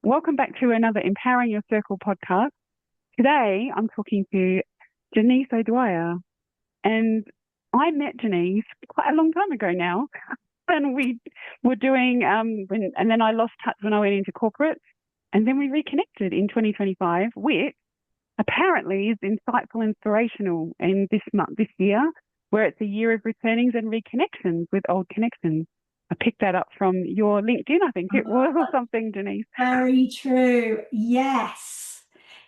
Welcome back to another Empowering Your Circle podcast. Today, I'm talking to Denise O'Dwyer, and I met Denise quite a long time ago now, and we were doing and then I lost touch when I went into corporate, and then we reconnected in 2025, which apparently is insightful, inspirational in this year, where it's a year of returnings and reconnections with old connections. I picked that up from your LinkedIn, I think it was, or something, Denise. Very true. Yes,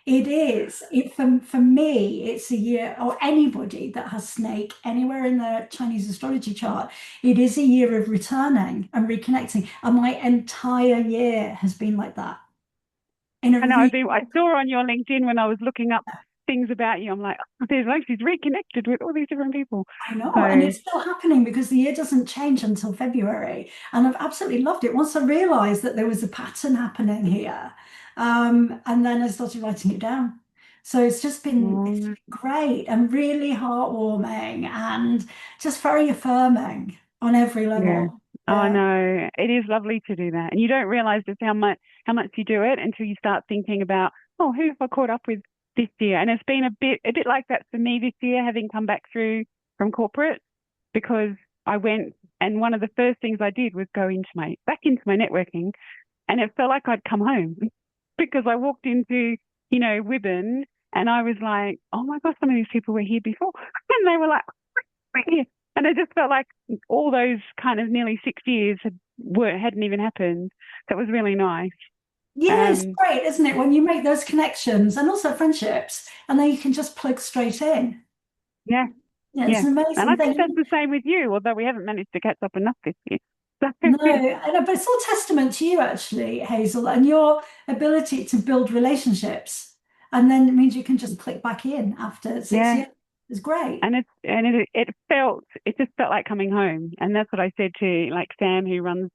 it is. For me, it's a year, or anybody that has snake anywhere in the Chinese astrology chart, it is a year of returning and reconnecting. And my entire year has been like that. In a I know. re I saw on your LinkedIn when I was looking up things about you. I'm like, oh, there's like she's reconnected with all these different people. I know, and So it's still happening because the year doesn't change until February. And I've absolutely loved it. Once I realized that there was a pattern happening here, and then I started writing it down. So it's mm, been great and really heartwarming and just very affirming on every yeah, level. I Yeah. know it is lovely to do that, and you don't realize just how much you do it until you start thinking about, oh, who have I caught up with this year? And it's been a bit like that for me this year, having come back through from corporate, because I went, and one of the first things I did was go back into my networking, and it felt like I'd come home because I walked into, Wibbon, and I was like, oh my gosh, some of these people were here before. And they were like, we're here. And it just felt like all those kind of nearly 6 years hadn't even happened. That was really nice. Yeah, it's Um, great, isn't it? When you make those connections and also friendships, and then you can just plug straight in. yeah, Yeah, it's yeah. an And I amazing think that's thing. the same with you, although we haven't managed to catch up enough this year. So, No, but it's all testament to you, actually, Hazel, and your ability to build relationships. And then it means you can just click back in after six yeah. years. It's great. It just felt like coming home. And that's what I said to like Sam, who runs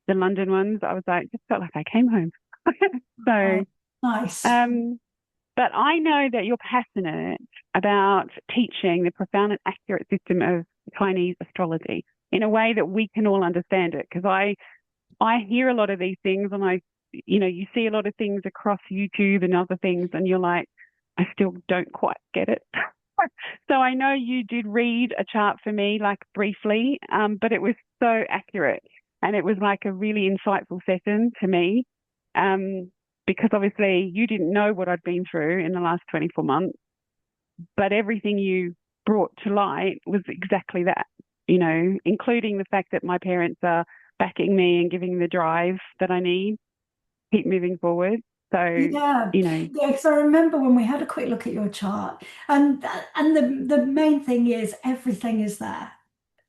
the London ones. I was like, just felt like I came home. So, Oh, nice. um, but I know that you're passionate about teaching the profound and accurate system of Chinese astrology in a way that we can all understand it. Because I hear a lot of these things, and you see a lot of things across YouTube and other things, and you're like, I still don't quite get it. So I know you did read a chart for me, like briefly, but it was so accurate, and it was like a really insightful session to me, um, because obviously you didn't know what I'd been through in the last 24 months, but everything you brought to light was exactly that, including the fact that my parents are backing me and giving me the drive that I need to keep moving forward. So, Yeah, you know, yeah, because I remember when we had a quick look at your chart, and the main thing is everything is there.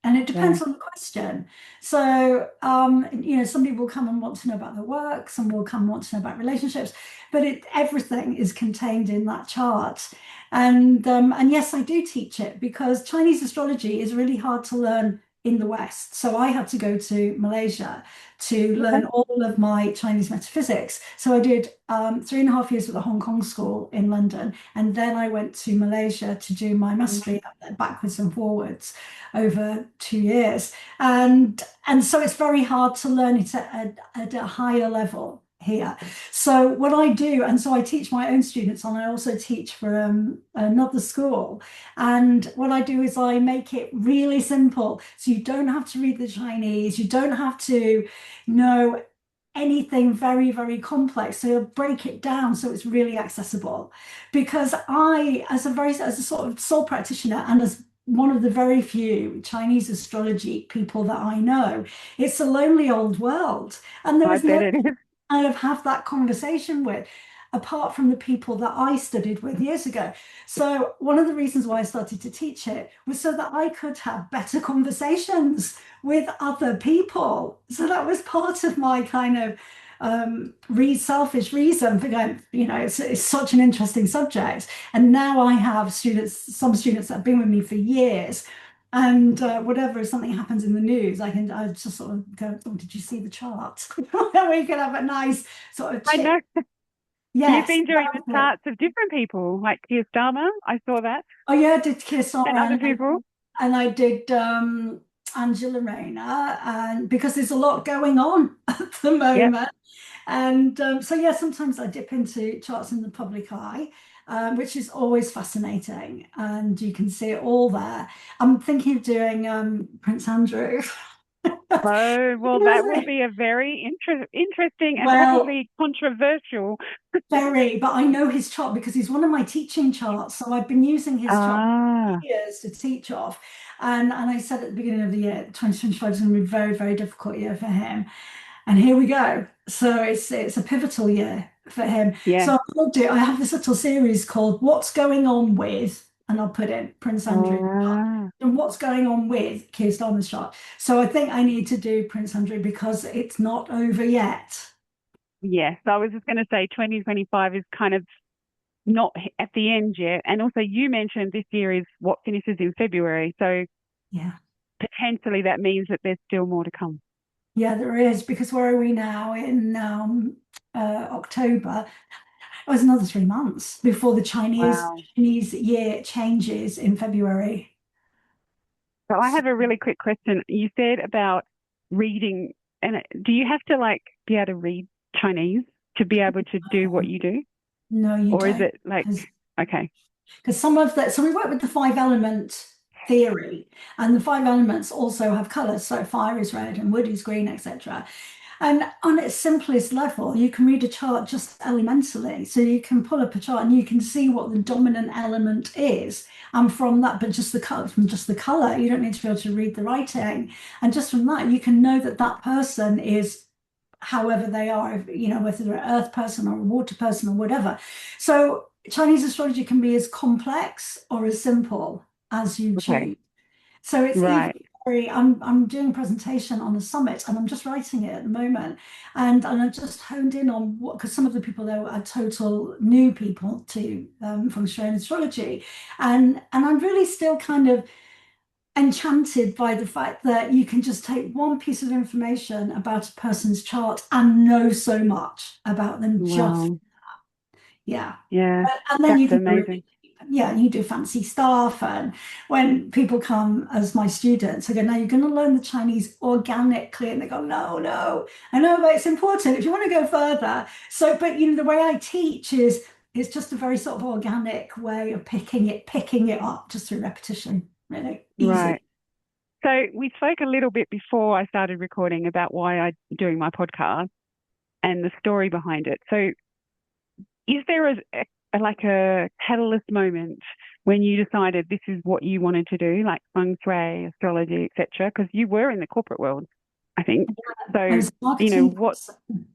And it yeah, depends on the question. So, somebody will come and want to know about their work, some will come and want to know about relationships, but everything is contained in that chart. And yes, I do teach it because Chinese astrology is really hard to learn in the West. So I had to go to Malaysia to okay, learn all of my Chinese metaphysics. So I did 3.5 years at the Hong Kong school in London, and then I went to Malaysia to do my mastery backwards and forwards over 2 years. And so it's very hard to learn it at a higher level here. So what I do, and so I teach my own students, and I also teach for another school. And what I do is I make it really simple. So you don't have to read the Chinese, you don't have to know anything very, very complex. So you'll break it down so it's really accessible. Because as a sort of sole practitioner and as one of the very few Chinese astrology people that I know, it's a lonely old world. And there I is bet no it is. kind of have that conversation with, apart from the people that I studied with years ago. So one of the reasons why I started to teach it was so that I could have better conversations with other people. So that was part of my kind of selfish reason for going, it's such an interesting subject. And now I have some students that have been with me for years. And whatever, if something happens in the news, I just sort of go, oh, did you see the chart? And we can have a nice sort of I chit. know you've Yes, been doing the exactly. charts of different people, like Keir Starmer. I saw that, Oh yeah, I did Kiss and other people. and I did Angela Rayner, and because there's a lot going on at the Yep. moment. And so, yeah, sometimes I dip into charts in the public eye, which is always fascinating. And you can see it all there. I'm thinking of doing Prince Andrew. Oh, well, that will be a very interesting and Well, probably controversial. very, but I know his chart because he's one of my teaching charts. So I've been using his chart for Ah, years to teach off. And I said at the beginning of the year, 2025 is going to be a very, very difficult year for him. And here we go. So it's a pivotal year for him. yeah. So I have this little series called What's Going On With, and I'll put in Prince Andrew Ah, and what's going on with Keir Starmer's chart. So I think I need to do Prince Andrew because it's not over yet. yes. I was just going to say 2025 is kind of not at the end yet. And also, you mentioned this year is what finishes in February. So Yeah. potentially that means that there's still more to come. Yeah, there is, because where are we now in October? It was another 3 months before the Wow. Chinese year changes in February. So I So, have a really quick question. You said about reading, and do you have to like be able to read Chinese to be able to do what you do? no, you Or is don't, it like, okay, because some of that, so we work with the five element theory, and the five elements also have colors. So fire is red and wood is green, etc. And on its simplest level, you can read a chart just elementally. So you can pull up a chart and you can see what the dominant element is. And from that, but just the color, from just the color, you don't need to be able to read the writing. And just from that, you can know that that person is however they are, whether they're an earth person or a water person or whatever. So Chinese astrology can be as complex or as simple as you okay, choose. So it's even right. very, I'm doing a presentation on a summit and I'm just writing it at the moment. And I just honed in on what, because some of the people there are total new people to Feng Shui and astrology. And I'm really still kind of enchanted by the fact that you can just take one piece of information about a person's chart and know so much about them just, Wow. yeah. Yeah, And then you that's can go amazing. really deep. Yeah, you do fancy stuff. And when people come as my students, I go, now you're going to learn the Chinese organically. And they go, no, no. I know, but it's important if you want to go further. So, but the way I teach is it's just a very sort of organic way of picking it up just through repetition. Really Right. easy. So we spoke a little bit before I started recording about why I'm doing my podcast and the story behind it. So is there like a catalyst moment when you decided this is what you wanted to do, like feng shui, astrology, etc.? Because you were in the corporate world, I think. I So, was a marketing what? person.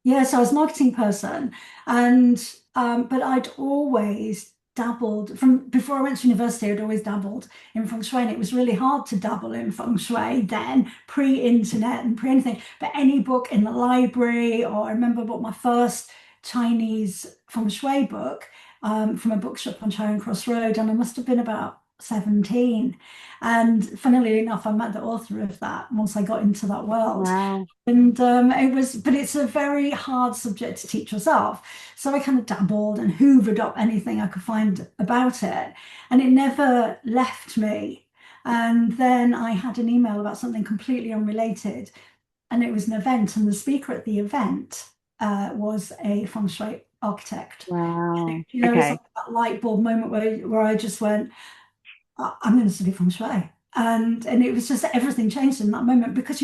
Yes, I was a marketing person, and but I'd always dabbled from before I went to university. I'd always dabbled in feng shui, and it was really hard to dabble in feng shui then, pre-internet and pre-anything. But any book in the library, or I remember I bought my first Chinese feng shui book from a bookshop on Charing Cross Road, and I must have been about 17. And funnily enough, I met the author of that once I got into that world. Wow. And but it's a very hard subject to teach yourself. So I kind of dabbled and hoovered up anything I could find about it. And it never left me. And then I had an email about something completely unrelated. And it was an event. And the speaker at the event was a feng shui architect. Wow. It's like Okay. that light bulb moment where I just went, I'm going to study feng shui. And it was just everything changed in that moment because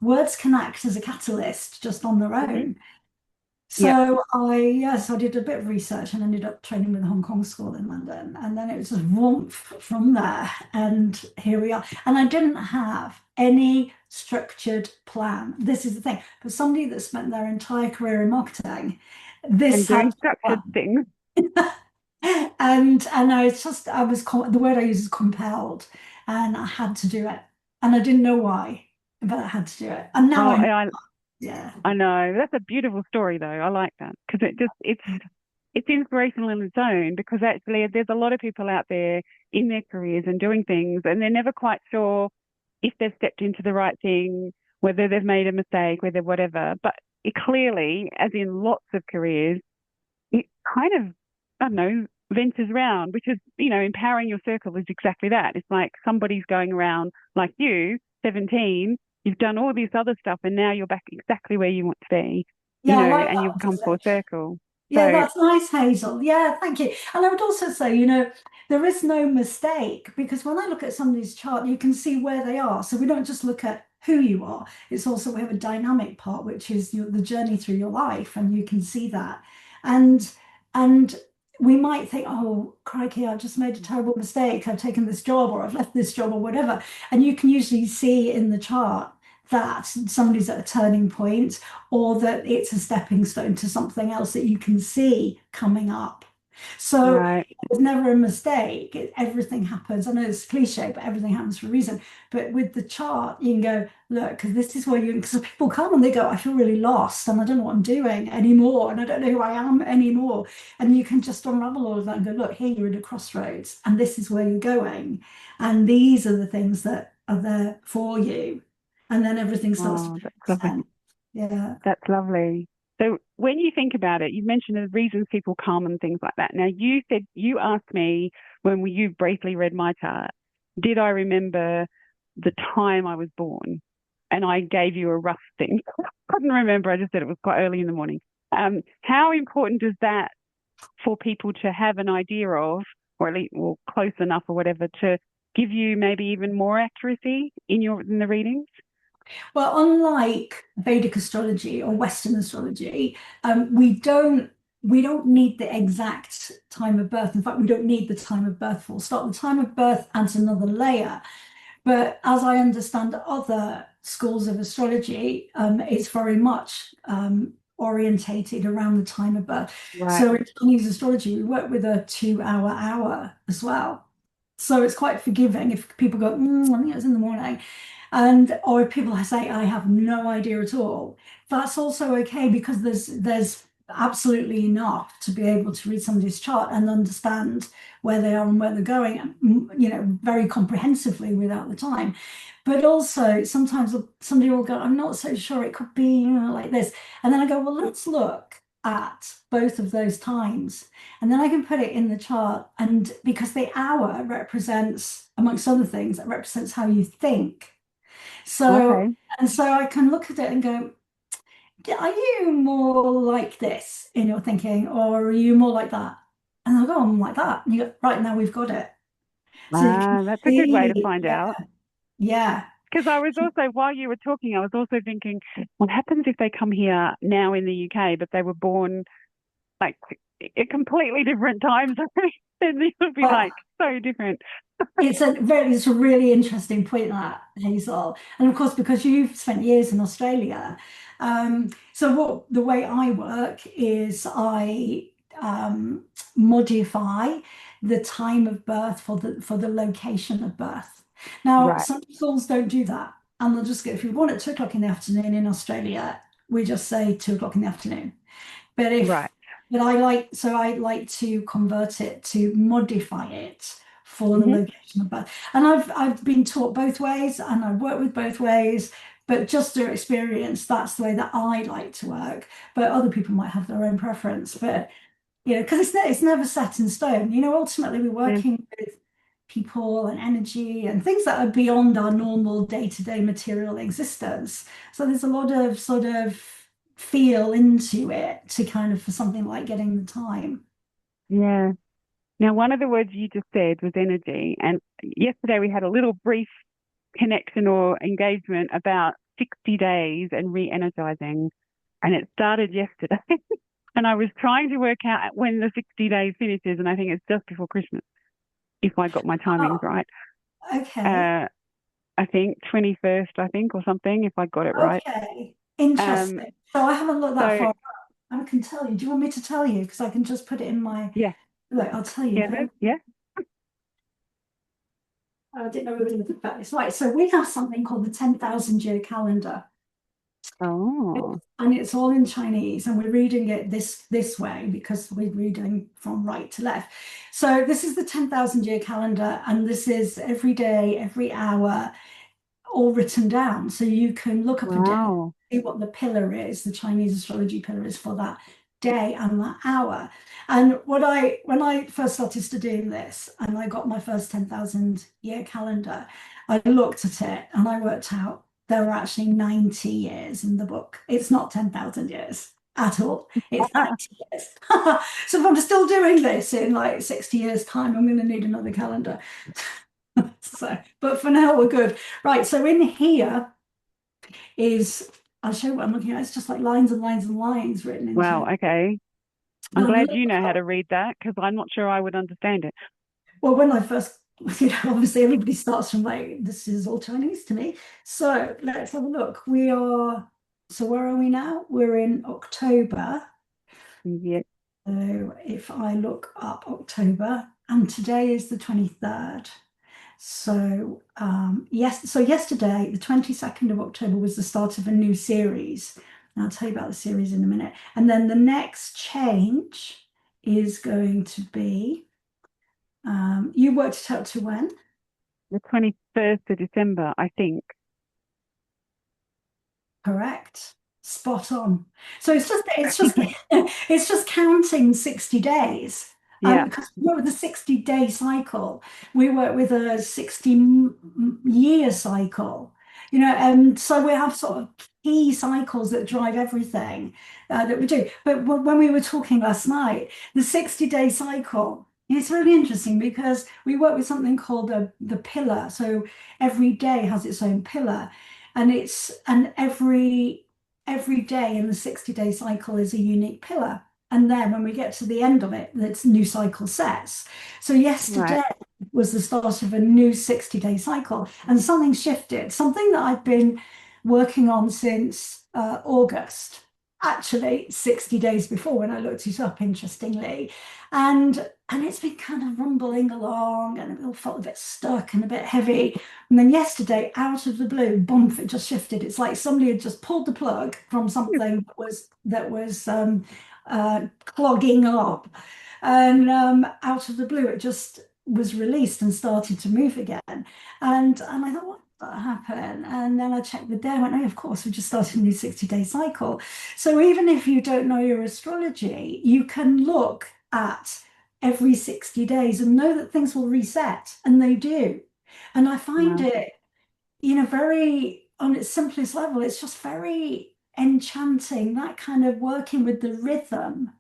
words can act as a catalyst just on their Hmm. own. Yep. So I did a bit of research and ended up training with the Hong Kong School in London. And then it was just warmth from there. And here we are. And I didn't have any structured plan. This is the thing. For somebody that spent their entire career in marketing, And this had doing a structured plan. things. And I was the word I use is compelled, and I had to do it, and I didn't know why, but I had to do it, and now Oh, I know. I Yeah, I know. That's a beautiful story, though. I like that because it's inspirational in its own. Because actually, there's a lot of people out there in their careers and doing things, and they're never quite sure if they've stepped into the right thing, whether they've made a mistake, whether whatever. But it clearly, as in lots of careers, it kind of, I don't know, ventures around, which is, empowering your circle is exactly that. It's like somebody's going around like you, 17, you've done all this other stuff, and now you're back exactly where you want to be. Yeah, I like and you've come that. full circle. Yeah, So, that's nice, Hazel. Yeah, thank you. And I would also say, there is no mistake because when I look at somebody's chart, you can see where they are. So we don't just look at who you are. It's also we have a dynamic part, which is the journey through your life, and you can see that. And and we might think, oh, crikey, I've just made a terrible mistake. I've taken this job or I've left this job or whatever. And you can usually see in the chart that somebody's at a turning point or that it's a stepping stone to something else that you can see coming up. So right. there's never a mistake. Everything happens. I know it's cliche, but everything happens for a reason. But with the chart, you can go, look, because this is where because people come and they go, I feel really lost and I don't know what I'm doing anymore. And I don't know who I am anymore. And you can just unravel all of that and go, look, here you're at a crossroads and this is where you're going. And these are the things that are there for you. And then everything starts to Oh, that's make lovely. sense. Yeah. That's lovely. So when you think about it, you mentioned the reasons people come and things like that. Now you said you asked me when you briefly read my chart, did I remember the time I was born? And I gave you a rough thing. I couldn't remember. I just said it was quite early in the morning. How important is that for people to have an idea of, or at least, well, close enough or whatever, to give you maybe even more accuracy in the readings? Well, unlike Vedic astrology or Western astrology, we don't need the exact time of birth. In fact, we don't need the time of birth full stop. The time of birth adds another layer. But as I understand other schools of astrology, it's very much orientated around the time of birth. Right. So in Chinese astrology, we work with a 2 hour hour as well. So it's quite forgiving if people go, I think it was in the morning. And or if people say, I have no idea at all. That's also okay because there's absolutely enough to be able to read somebody's chart and understand where they are and where they're going, very comprehensively without the time. But also sometimes somebody will go, I'm not so sure it could be, like this. And then I go, well, let's look at both of those times. And then I can put it in the chart. And because the hour represents, amongst other things, it represents how you think. So, Okay. and so I can look at it and go, are you more like this in your thinking, or are you more like that? And I'll go, I'm like that. And you go, right, now we've got it. So you can That's a good way to see, find out. yeah. Because I was also, while you were talking, I was also thinking, what happens if they come here now in the UK, but they were born like at completely different times? Then it would be Well, like so different. it's a really interesting point that Hazel, and of course because you've spent years in Australia. So what the way I work is I modify the time of birth for the location of birth. Now Right, some schools don't do that, and they'll just go if you want at 2 o'clock in the afternoon in Australia, we just say 2 o'clock in the afternoon. But if right. but I like to convert it to modify it for the Hmm. location of birth. And I've been taught both ways and I've worked with both ways, but just through experience, that's the way that I like to work. But other people might have their own preference. But because it's never set in stone. Ultimately we're Yeah, working with people and energy and things that are beyond our normal day-to-day material existence. So there's a lot of sort of feel into it to kind of for something like getting the time. yeah. Now, one of the words you just said was energy. And yesterday we had a little brief connection or engagement about 60 days and re energizing. And it started yesterday. And I was trying to work out when the 60 days finishes. And I think it's just before Christmas, if I got my timings Oh, right. okay. Uh, I think 21st, I think, or something, if I got it right. Okay. Um, Interesting. So I haven't looked that so, far up. I can tell you. Do you want me to tell you? Because I can just put it in my, yeah, look, I'll tell you. yeah, yeah. I didn't know we were going to talk about this. Right. So we have something called the 10,000 year calendar. Oh, And it's all in Chinese, and we're reading it this way because we're reading from right to left. So this is the 10,000 year calendar, and this is every day, every hour, all written down. So you can look up a day, wow. see what the pillar is, the Chinese astrology pillar is for that day and that hour. And when I first started studying this and I got my first 10,000 year calendar, I looked at it and I worked out there were actually 90 years in the book. It's not 10,000 years. at all. It's 90 years. So if I'm still doing this in like 60 years' time, I'm going to need another calendar. So, but for now, we're good. Right. So in here is, I'll show you what I'm looking at. It's just like lines and lines and lines written into Wow, it. okay. I'm And I've glad you looked know how up, to read that because I'm not sure I would understand it. well, when I first, obviously everybody starts from like, this is all Chinese to me. So let's have a look. So where are we now? We're in October. Yeah. So if I look up October, and today is the 23rd. So yes, so yesterday, the 22nd of October was the start of a new series. And I'll tell you about the series in a minute. And then the next change is going to be, you worked it out to when? The 21st of December, I think. Correct. Spot on. So it's just it's just counting 60 days. Yeah, Because we work with a 60-day cycle. We work with a 60-year cycle. And so we have sort of key cycles that drive everything that we do. But when we were talking last night, the 60-day cycle, it's really interesting because we work with something called the pillar. So every day has its own pillar. And every day in the 60-day cycle is a unique pillar. And then when we get to the end of it, that's new cycle sets. So right. yesterday was the start of a new 60-day cycle, and something shifted, something that I've been working on since August, actually 60 days before when I looked it up, interestingly. And it's been kind of rumbling along, and it all felt a bit stuck and a bit heavy. And then yesterday, out of the blue, boom, it just shifted. It's like somebody had just pulled the plug from something that was clogging up. And out of the blue, it just was released and started to move again. And I thought, what did that happen? And then I checked the day. I went, oh, of course, we just started a new 60-day cycle. So even if you don't know your astrology, you can look at every 60 days and know that things will reset, and they do. And I find Wow. it, very on its simplest level, it's just very enchanting, that kind of working with the rhythm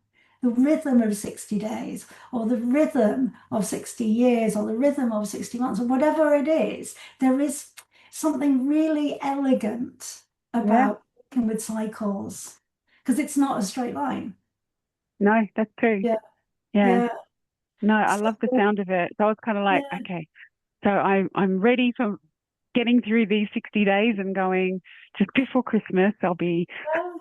of 60 days, or the rhythm of 60 years, or the rhythm of 60 months, or whatever it is. There is something really elegant Yeah. about working with cycles because it's not a straight line. No, that's true. Yeah, Yeah. yeah. No, I So, love the sound of it. So I was kind of like, yeah. okay, so I'm ready for getting through these 60 days and going just before Christmas. I'll be Yeah.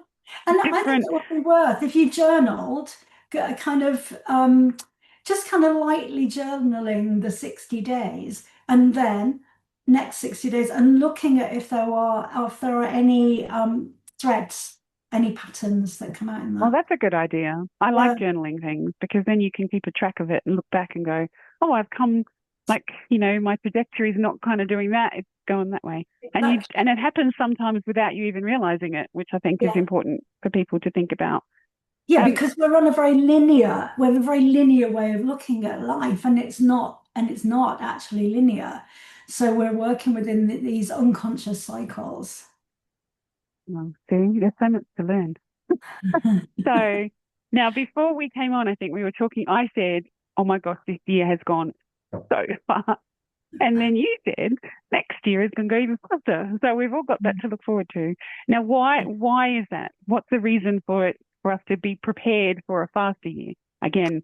And I think different. it would be worth if you journaled, kind of just kind of lightly journaling the 60 days, and then next 60 days, and looking at if there are any threads, any patterns that come out in Well, that. that's a good idea. I like Yeah, journaling things because then you can keep a track of it and look back and go, oh, I've come like, my trajectory is not kind of doing that. It's going that way. exactly. And it happens sometimes without you even realizing it, which I think is Yeah. important for people to think about. Yeah, Um, because we have a very linear way of looking at life, and it's not actually linear. So we're working within these unconscious cycles. well, see, there's so much to learn. So now, before we came on, I think we were talking, I said, oh my gosh, this year has gone so far. And then you said next year is going to go even faster. So we've all got that to look forward to. Now, why is that? What's the reason for it for us to be prepared for a faster year? Again,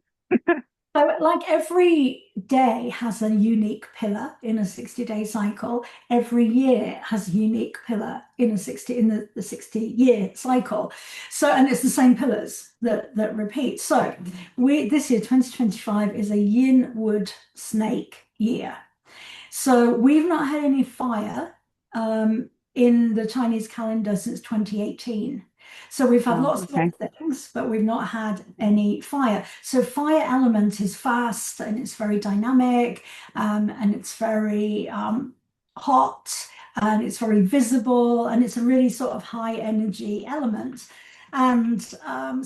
So, like every day has a unique pillar in a 60-day cycle. Every year has a unique pillar in the 60-year cycle. So, and it's the same pillars that repeat. So, we this year, 2025, is a yin wood snake year. So we've not had any fire in the Chinese calendar since 2018. So we've had oh, lots of okay, other things, but we've not had any fire. So fire element is fast, and it's very dynamic, and it's very hot, and it's very visible, and it's a really sort of high energy element. And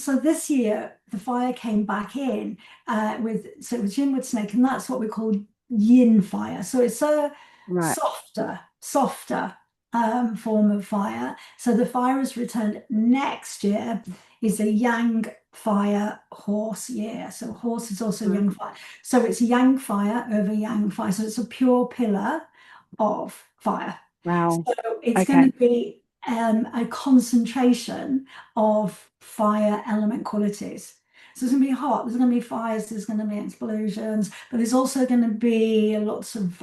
so this year the fire came back in so it was Yinwood Snake, and that's what we call yin fire. So it's a right, softer form of fire. So the fire is returned next year is a yang fire horse year. So horse is also Mm. yang fire. So it's yang fire over yang fire. So it's a pure pillar of fire. Wow. So it's going Okay. to be a concentration of fire element qualities. So it's going to be hot, there's going to be fires, there's going to be explosions, but there's also going to be lots of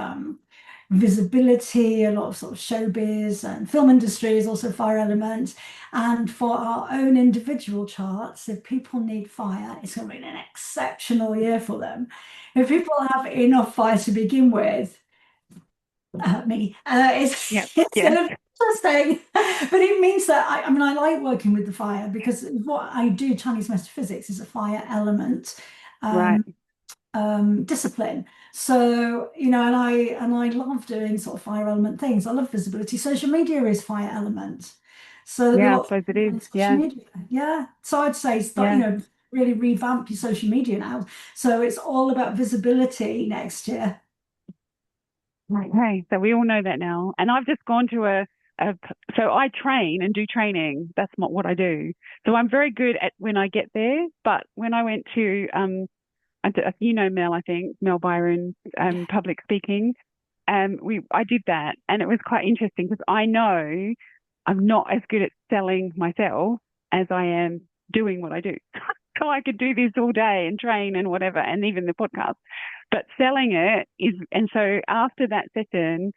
visibility, a lot of sort of showbiz, and film industry is also fire elements. And for our own individual charts, if people need fire, it's going to be an exceptional year for them. If people have enough fire to begin with, Yep. it's going Yes. to be interesting. But it means that I mean, I like working with the fire because what I do, Chinese metaphysics, is a fire element Right. um, discipline. So, and I love doing sort of fire element things. I love visibility. Social media is fire element. So there'll be Yeah, I lots suppose it is. on social Yeah. media. Yeah. So I'd say start, Yeah. really revamp your social media now. So it's all about visibility next year. Okay. So we all know that now. And I've just gone to so I train and do training. That's not what I do. So I'm very good at when I get there. But when I went to, Mel, I think, Mel Byron, Yeah. public speaking, I did that. And it was quite interesting because I know I'm not as good at selling myself as I am doing what I do. So I could do this all day and train and whatever, and even the podcast. But selling it is, and so after that session,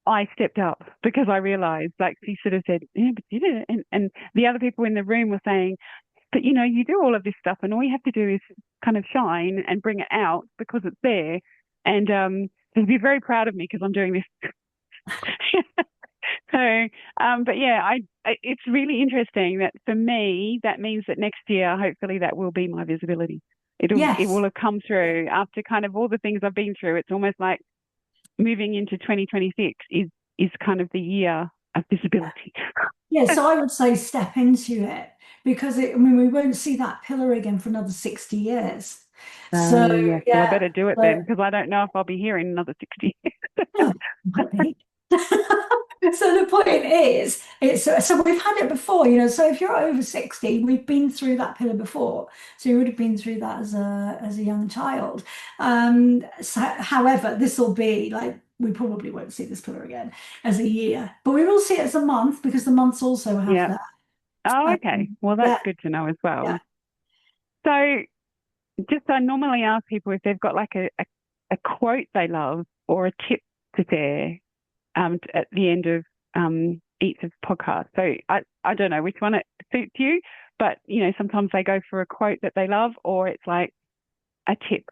I stepped up because I realized, like she sort of said, yeah, but you did it. And the other people in the room were saying, but you do all of this stuff and all you have to do is kind of shine and bring it out because it's there. And they'd be very proud of me because I'm doing this. So, but yeah, it's really interesting that for me, that means that next year, hopefully that will be my visibility. It will Yes. have come through after kind of all the things I've been through. It's almost like moving into 2026 is kind of the year of visibility. Yeah, so I would say step into it because I mean, we won't see that pillar again for another 60 years. So, Yes, well, I yeah, better do it then so, because I don't know if I'll be here in another 60 oh, might be. So the point is, so we've had it before, so if you're over 60, we've been through that pillar before. So you would have been through that as a young child. So, however, this will be like we probably won't see this pillar again as a year, but we will see it as a month because the months also have Yeah. that. Oh, okay. Well, that's Yeah, good to know as yeah. well. So, just I normally ask people if they've got like a quote they love or a tip to share at the end of each of podcast. So I don't know which one it suits you, but sometimes they go for a quote that they love or it's like a tip.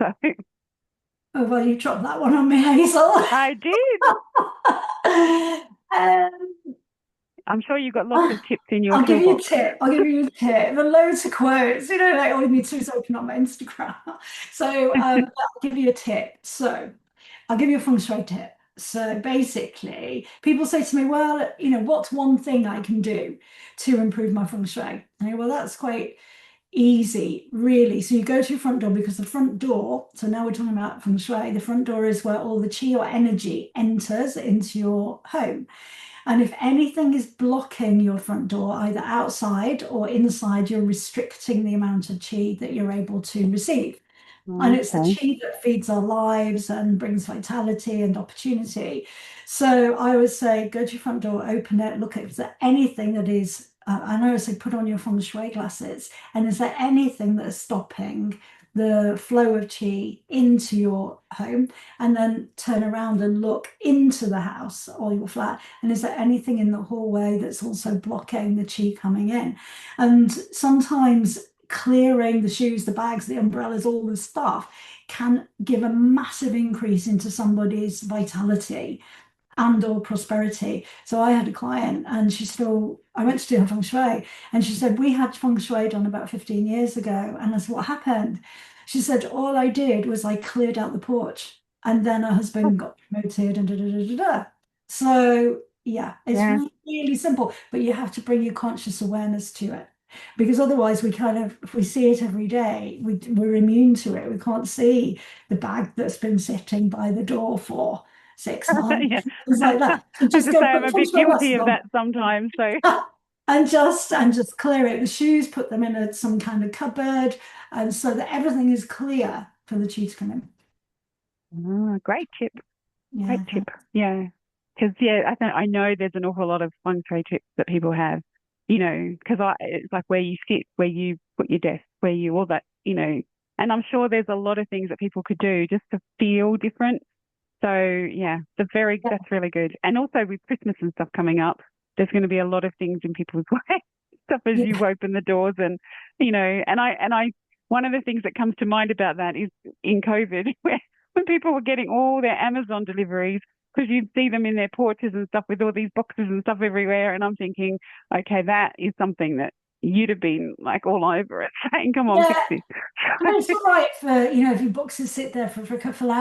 So Oh, well, you dropped that one on me, Hazel. I did. Um, I'm sure you've got lots of tips in your I'll give you a toolbox. tip. I'll give you a tip. The loads of quotes. Like all you need to do is open up my Instagram. So I'll give you a tip. So I'll give you a feng shui tip. So basically, people say to me, well, what's one thing I can do to improve my feng shui? And I go, well, that's quite easy, really. So you go to your front door because the front door, so now we're talking about feng shui, the front door is where all the qi or energy enters into your home. And if anything is blocking your front door, either outside or inside, you're restricting the amount of chi that you're able to receive. And it's the Okay. chi that feeds our lives and brings vitality and opportunity. So I would say go to your front door, open it, look at is there anything that is, I know I say put on your feng shui glasses, and is there anything that is stopping the flow of chi into your home? And then turn around and look into the house or your flat. And is there anything in the hallway that's also blocking the chi coming in? And sometimes clearing the shoes, the bags, the umbrellas, all the stuff can give a massive increase into somebody's vitality and or prosperity. So I had a client and I went to do her feng shui and she said, we had feng shui done about 15 years ago. And I said, what happened? She said, all I did was I cleared out the porch and then her husband got promoted and da da da da da. So yeah, it's Yeah. really, really simple, but you have to bring your conscious awareness to it. Because otherwise, if we see it every day, we're immune to it. We can't see the bag that's been sitting by the door for 6 months, Yeah. things like that. So I have just to go say I'm put a feng bit shui guilty glasses of on. that sometimes. So and just clear it. The shoes, put them in some kind of cupboard, and so that everything is clear for the chi to come in. Oh, great tip. Great Yeah, tip. Yeah. Because, yeah, I know there's an awful lot of feng shui tips that people have, because it's like where you sit, where you put your desk, where you, all that, and I'm sure there's a lot of things that people could do just to feel different. So, yeah, yeah, that's really good. And also with Christmas and stuff coming up, there's going to be a lot of things in people's way, stuff as yeah, you open the doors one of the things that comes to mind about that is in COVID, where when people were getting all their Amazon deliveries, because you'd see them in their porches and stuff with all these boxes and stuff everywhere. And I'm thinking, okay, that is something that you'd have been like all over it, saying, come on, yeah. fix this. I mean, it's all right for, if your boxes sit there for a couple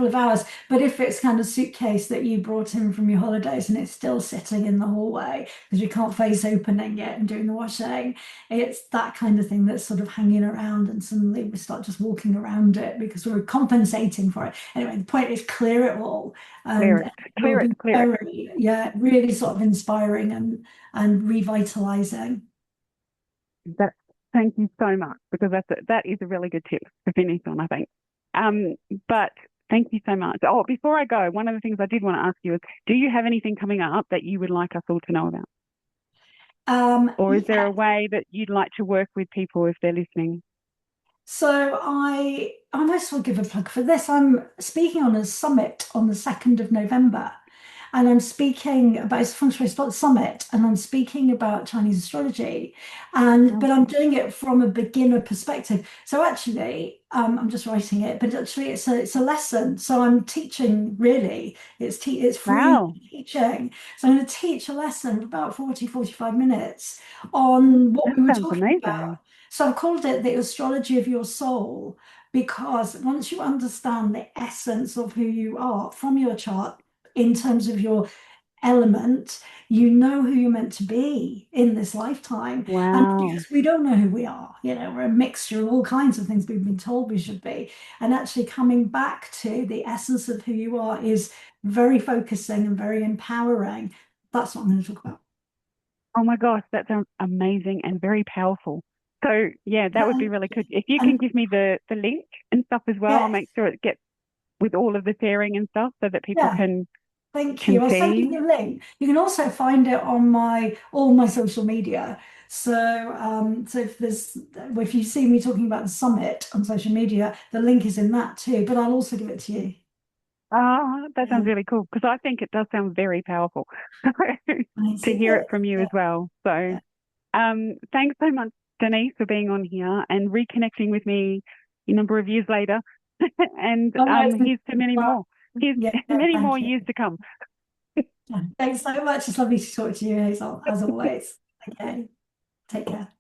of hours, but if it's kind of suitcase that you brought in from your holidays and it's still sitting in the hallway because you can't face opening it and doing the washing, it's that kind of thing that's sort of hanging around, and suddenly we start just walking around it because we're compensating for it. Anyway, the point is clear it all, Clear and it, it will be clear it. very, yeah, really sort of inspiring and revitalizing. That, thank you so much, because that is a really good tip to finish on, I think. Um, but thank you so much. Oh, before I go, one of the things I did want to ask you is, do you have anything coming up that you would like us all to know about? Or is there Yeah. a way that you'd like to work with people if they're listening? So I might as well give a plug for this. I'm speaking on a summit on the 2nd of November, and I'm speaking about it's a Feng Shui Summit, and I'm speaking about Chinese astrology, and Oh, but I'm doing it from a beginner perspective. So actually, I'm just writing it, but actually it's a lesson. So I'm teaching really. It's free wow, teaching. So I'm going to teach a lesson of about 40-45 minutes on what that we were sounds talking amazing. about. So I've called it the astrology of your soul, because once you understand the essence of who you are from your chart in terms of your element, you know who you're meant to be in this lifetime. And Wow. because we don't know who we are, we're a mixture of all kinds of things we've been told we should be. And actually coming back to the essence of who you are is very focusing and very empowering. That's what I'm going to talk about. Oh my gosh, that sounds amazing and very powerful. So yeah, that would be And, really good. If you can and give me the link and stuff as well, I'll yes, make sure it gets with all of the sharing and stuff so that people yeah. can Thank can you. I'll send you see. the link. You can also find it on my all my social media. So if you see me talking about the summit on social media, the link is in that too. But I'll also give it to you. Oh, that sounds Yeah, really cool because I think it does sound very powerful to amazing. hear it from you Yeah, as well. So, yeah. thanks so much, Denise, for being on here and reconnecting with me a number of years later. And Oh, no, it's been here's to many fun. more. Here's Yeah, many more thank you. years to come. Yeah, thanks so much. It's lovely to talk to you, Hazel, as always. Okay, take care.